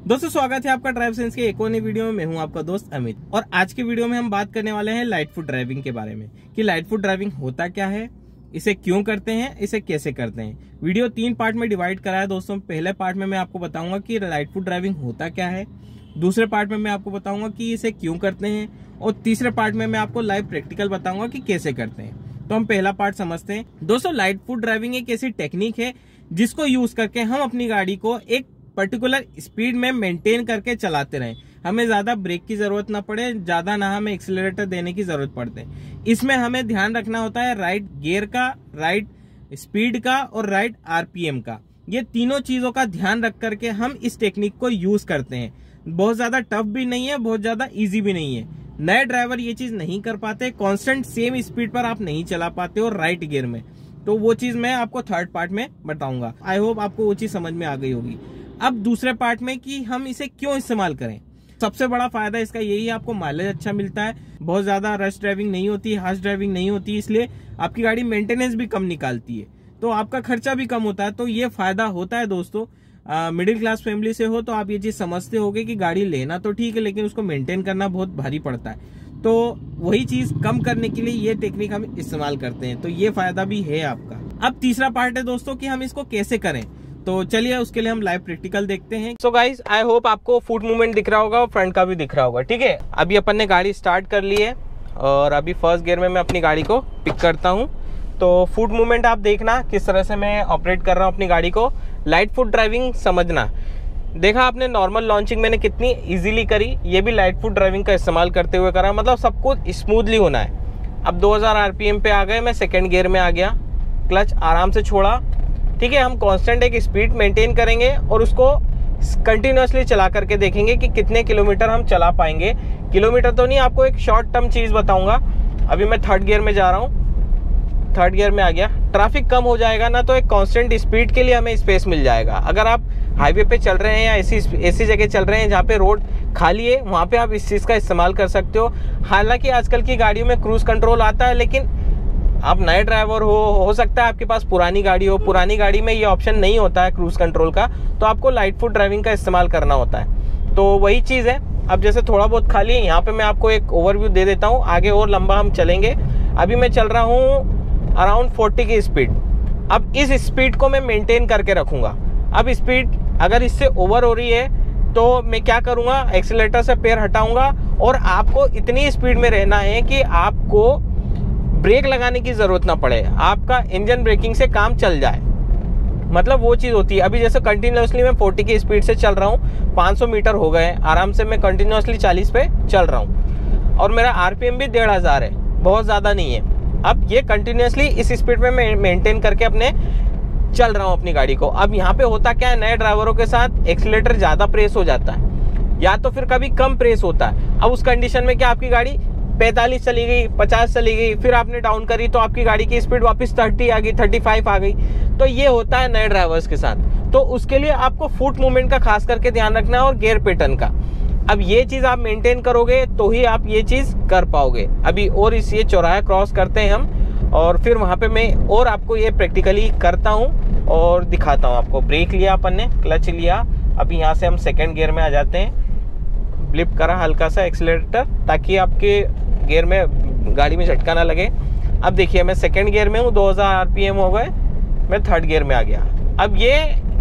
दोस्तों स्वागत है आपका ड्राइव सेंस के एक और नई वीडियो में। मैं हूं आपका दोस्त अमित और आज की वीडियो में हम बात करने वाले हैं लाइट फुट ड्राइविंग के बारे में कि लाइट फुट ड्राइविंग होता क्या है, इसे क्यों करते हैं, इसे कैसे करते हैं। वीडियो 3 पार्ट में डिवाइड करा है दोस्तों। पहले पार्ट में मैं आपको बताऊंगा कि लाइट फुट ड्राइविंग होता क्या है, दूसरे पार्ट में मैं आपको बताऊंगा कि इसे क्यों करते हैं और तीसरे पार्ट में मैं आपको लाइव प्रैक्टिकल बताऊंगा कि कैसे करते हैं। तो हम पहला पार्ट समझते हैं। दोस्तों लाइट फुट ड्राइविंग एक ऐसी टेक्निक है जिसको यूज करके हम अपनी गाड़ी को एक पर्टिकुलर स्पीड में मेंटेन करके चलाते रहें। हमें ज्यादा ब्रेक की जरूरत ना पड़े, ज्यादा ना हमें एक्सीलरेटर देने की जरूरत पड़ते। इसमें हमें ध्यान रखना होता है राइट गियर का, राइट स्पीड का और राइट आरपीएम का। ये तीनों चीजों का ध्यान रख करके हम इस टेक्निक को यूज करते हैं। बहुत ज्यादा टफ भी नहीं है, बहुत ज्यादा इजी भी नहीं है। नए ड्राइवर ये चीज नहीं कर पाते, कांस्टेंट सेम स्पीड पर आप नहीं चला पाते और राइट गियर में। तो वो चीज मैं आपको थर्ड पार्ट में बताऊंगा। आई होप आपको वो चीज समझ में आ गई होगी। अब दूसरे पार्ट में कि हम इसे क्यों इस्तेमाल करें। सबसे बड़ा फायदा इसका यही है, आपको माइलेज अच्छा मिलता है, बहुत ज्यादा रश ड्राइविंग नहीं होती, हार्श ड्राइविंग नहीं होती, इसलिए आपकी गाड़ी मेंटेनेंस भी कम निकालती है, तो आपका खर्चा भी कम होता है। तो ये फायदा होता है दोस्तों। मिडिल क्लास फैमिली से हो तो आप ये चीज समझते होगे कि गाड़ी लेना तो ठीक है लेकिन उसको मेंटेन करना बहुत भारी पड़ता है। तो वही चीज कम करने के लिए ये टेक्निक हम इस्तेमाल करते हैं, तो ये फायदा भी है आपका। अब तीसरा पार्ट है दोस्तों कि हम इसको कैसे करें। तो चलिए उसके लिए हम लाइव प्रैक्टिकल देखते हैं। सो गाइज आई होप आपको फुट मूवमेंट दिख रहा होगा और फ्रंट का भी दिख रहा होगा। ठीक है, अभी अपन ने गाड़ी स्टार्ट कर ली है और अभी फर्स्ट गियर में मैं अपनी गाड़ी को पिक करता हूँ। तो फुट मूवमेंट आप देखना किस तरह से मैं ऑपरेट कर रहा हूँ अपनी गाड़ी को। लाइट फुट ड्राइविंग समझना। देखा आपने नॉर्मल लॉन्चिंग मैंने कितनी इजीली करी, ये भी लाइट फुट ड्राइविंग का इस्तेमाल करते हुए करा। मतलब सब कुछ स्मूथली होना है। अब 2000 आरपीएम पे आ गए, मैं सेकेंड गियर में आ गया, क्लच आराम से छोड़ा। ठीक है, हम कांस्टेंट एक स्पीड मेंटेन करेंगे और उसको कंटिन्यूसली चला करके देखेंगे कि कितने किलोमीटर हम चला पाएंगे। किलोमीटर तो नहीं, आपको एक शॉर्ट टर्म चीज़ बताऊंगा। अभी मैं थर्ड गियर में जा रहा हूँ, थर्ड गियर में आ गया। ट्रैफिक कम हो जाएगा ना, तो एक कांस्टेंट स्पीड के लिए हमें स्पेस मिल जाएगा। अगर आप हाईवे पे चल रहे हैं या ऐसी जगह चल रहे हैं जहाँ पे रोड खाली है, वहाँ पे आप इस चीज़ का इस्तेमाल कर सकते हो। हालांकि आजकल की गाड़ियों में क्रूज कंट्रोल आता है, लेकिन आप नए ड्राइवर हो सकता है आपके पास पुरानी गाड़ी हो, पुरानी गाड़ी में ये ऑप्शन नहीं होता है क्रूज कंट्रोल का, तो आपको लाइट फुट ड्राइविंग का इस्तेमाल करना होता है। तो वही चीज़ है। अब जैसे थोड़ा बहुत खाली है, यहाँ पे मैं आपको एक ओवरव्यू दे देता हूँ, आगे और लंबा हम चलेंगे। अभी मैं चल रहा हूँ अराउंड 40 की स्पीड। अब इस स्पीड को मैं मेंटेन करके रखूँगा। अब स्पीड अगर इससे ओवर हो रही है तो मैं क्या करूँगा, एक्सीलरेटर से पैर हटाऊँगा और आपको इतनी स्पीड में रहना है कि आपको ब्रेक लगाने की जरूरत ना पड़े, आपका इंजन ब्रेकिंग से काम चल जाए। मतलब वो चीज़ होती है। अभी जैसे कंटिन्यूसली मैं 40 की स्पीड से चल रहा हूँ, 500 मीटर हो गए, आराम से मैं कंटिन्यूसली 40 पे चल रहा हूँ और मेरा आरपीएम भी 1500 है, बहुत ज़्यादा नहीं है। अब ये कंटिन्यूसली इस स्पीड में मैं मेंटेन करके अपने चल रहा हूँ अपनी गाड़ी को। अब यहाँ पे होता क्या है, नए ड्राइवरों के साथ एक्सीलरेटर ज़्यादा प्रेस हो जाता है या तो फिर कभी कम प्रेस होता है। अब उस कंडीशन में क्या आपकी गाड़ी 45 चली गई, 50 चली गई, फिर आपने डाउन करी तो आपकी गाड़ी की स्पीड वापस 30 आ गई, 35 आ गई। तो ये होता है नए ड्राइवर्स के साथ। तो उसके लिए आपको फुट मूवमेंट का खास करके ध्यान रखना है और गियर पैटर्न का। अब ये चीज़ आप मेंटेन करोगे तो ही आप ये चीज़ कर पाओगे। अभी और इस ये चौराहा क्रॉस करते हैं हम और फिर वहाँ पे मैं और आपको ये प्रैक्टिकली करता हूँ और दिखाता हूँ आपको। ब्रेक लिया अपन ने, क्लच लिया, अभी यहाँ से हम सेकेंड गियर में आ जाते हैं। ब्लिप करा हल्का सा एक्सीलरेटर ताकि आपके गियर में गाड़ी में झटका ना लगे। अब देखिए मैं सेकंड गियर में हूँ, 2000 आरपीएम हो गए, मैं थर्ड गियर में आ गया। अब ये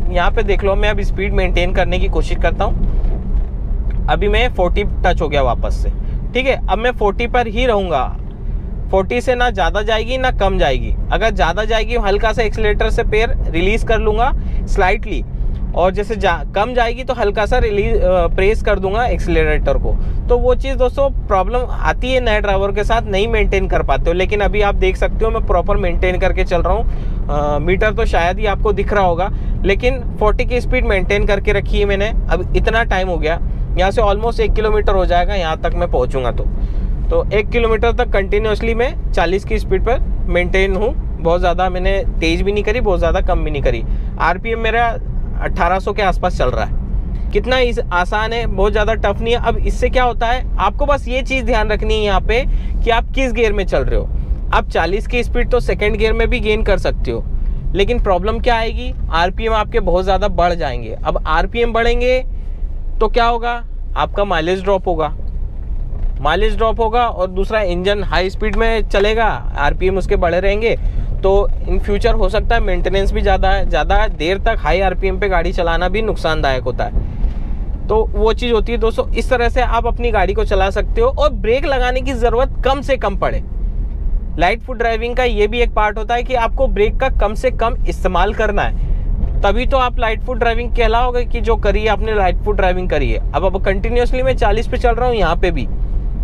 यहाँ पे देख लो, मैं अब स्पीड मेंटेन करने की कोशिश करता हूँ। अभी मैं 40 टच हो गया वापस से। ठीक है, अब मैं 40 पर ही रहूँगा। 40 से ना ज़्यादा जाएगी ना कम जाएगी। अगर ज़्यादा जाएगी हल्का सा एक्सीलरेटर से पैर रिलीज कर लूँगा स्लाइटली, और जैसे कम जाएगी तो हल्का सा प्रेस कर दूंगा एक्सीलरेटर को। तो वो चीज़ दोस्तों प्रॉब्लम आती है नए ड्राइवर के साथ, नहीं मेंटेन कर पाते हो। लेकिन अभी आप देख सकते हो मैं प्रॉपर मेंटेन करके चल रहा हूँ। मीटर तो शायद ही आपको दिख रहा होगा, लेकिन 40 की स्पीड मेंटेन करके रखी है मैंने। अब इतना टाइम हो गया, यहाँ से ऑलमोस्ट 1 किलोमीटर हो जाएगा यहाँ तक मैं पहुँचूँगा। तो 1 किलोमीटर तक कंटिन्यूसली मैं 40 की स्पीड पर मेंटेन हूँ। बहुत ज़्यादा मैंने तेज़ भी नहीं करी, बहुत ज़्यादा कम भी नहीं करी। आरपीएम मेरा 1800 के आसपास चल रहा है। कितना आसान है, बहुत ज़्यादा टफ नहीं है। अब इससे क्या होता है, आपको बस ये चीज़ ध्यान रखनी है यहाँ पे कि आप किस गियर में चल रहे हो। आप 40 की स्पीड तो सेकंड गियर में भी गेन कर सकते हो, लेकिन प्रॉब्लम क्या आएगी, आरपीएम आपके बहुत ज़्यादा बढ़ जाएंगे। अब आरपीएम बढ़ेंगे तो क्या होगा, आपका माइलेज ड्रॉप होगा और दूसरा इंजन हाई स्पीड में चलेगा, आरपीएम उसके बड़े रहेंगे, तो इन फ्यूचर हो सकता है मेंटेनेंस भी ज़्यादा देर तक हाई आरपीएम पे गाड़ी चलाना भी नुकसानदायक होता है। तो वो चीज़ होती है दोस्तों। इस तरह से आप अपनी गाड़ी को चला सकते हो और ब्रेक लगाने की ज़रूरत कम से कम पड़े। लाइट फुट ड्राइविंग का ये भी एक पार्ट होता है कि आपको ब्रेक का कम से कम इस्तेमाल करना है, तभी तो आप लाइट फुट ड्राइविंग कहलाओगे कि जो करी है आपने लाइट फुट ड्राइविंग करी है। अब कंटिन्यूसली मैं 40 पे चल रहा हूँ, यहाँ पे भी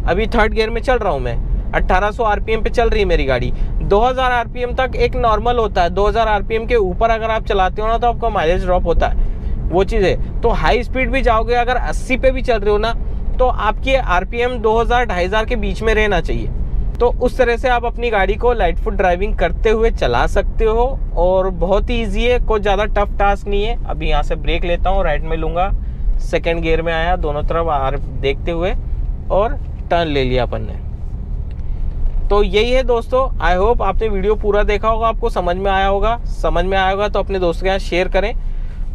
अभी 3rd गियर में चल रहा हूँ मैं, 1800 आरपीएम पे चल रही है मेरी गाड़ी। 2000 आरपीएम तक एक नॉर्मल होता है, 2000 आरपीएम के ऊपर अगर आप चलाते हो ना तो आपका माइलेज ड्रॉप होता है, वो चीज़ है। तो हाई स्पीड भी जाओगे, अगर 80 पे भी चल रहे हो ना तो आपकी आरपीएम 2000-2500 के बीच में रहना चाहिए। तो उस तरह से आप अपनी गाड़ी को लाइट फुट ड्राइविंग करते हुए चला सकते हो और बहुत ही ईजी है, कोई ज़्यादा टफ टास्क नहीं है। अभी यहाँ से ब्रेक लेता हूँ, राइट में लूँगा, 2nd गियर में आया, दोनों तरफ देखते हुए और टर्न ले लिया अपन ने। तो यही है दोस्तों, आई होप आपने वीडियो पूरा देखा होगा, आपको समझ में आया होगा तो अपने दोस्तों के साथ शेयर करें।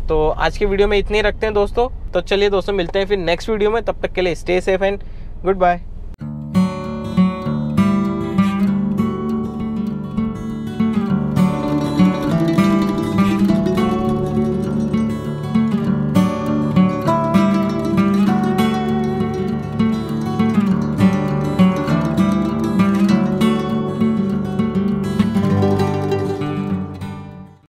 तो आज के वीडियो में इतने ही रखते हैं दोस्तों। तो चलिए दोस्तों, मिलते हैं फिर नेक्स्ट वीडियो में, तब तक के लिए stay safe and good bye.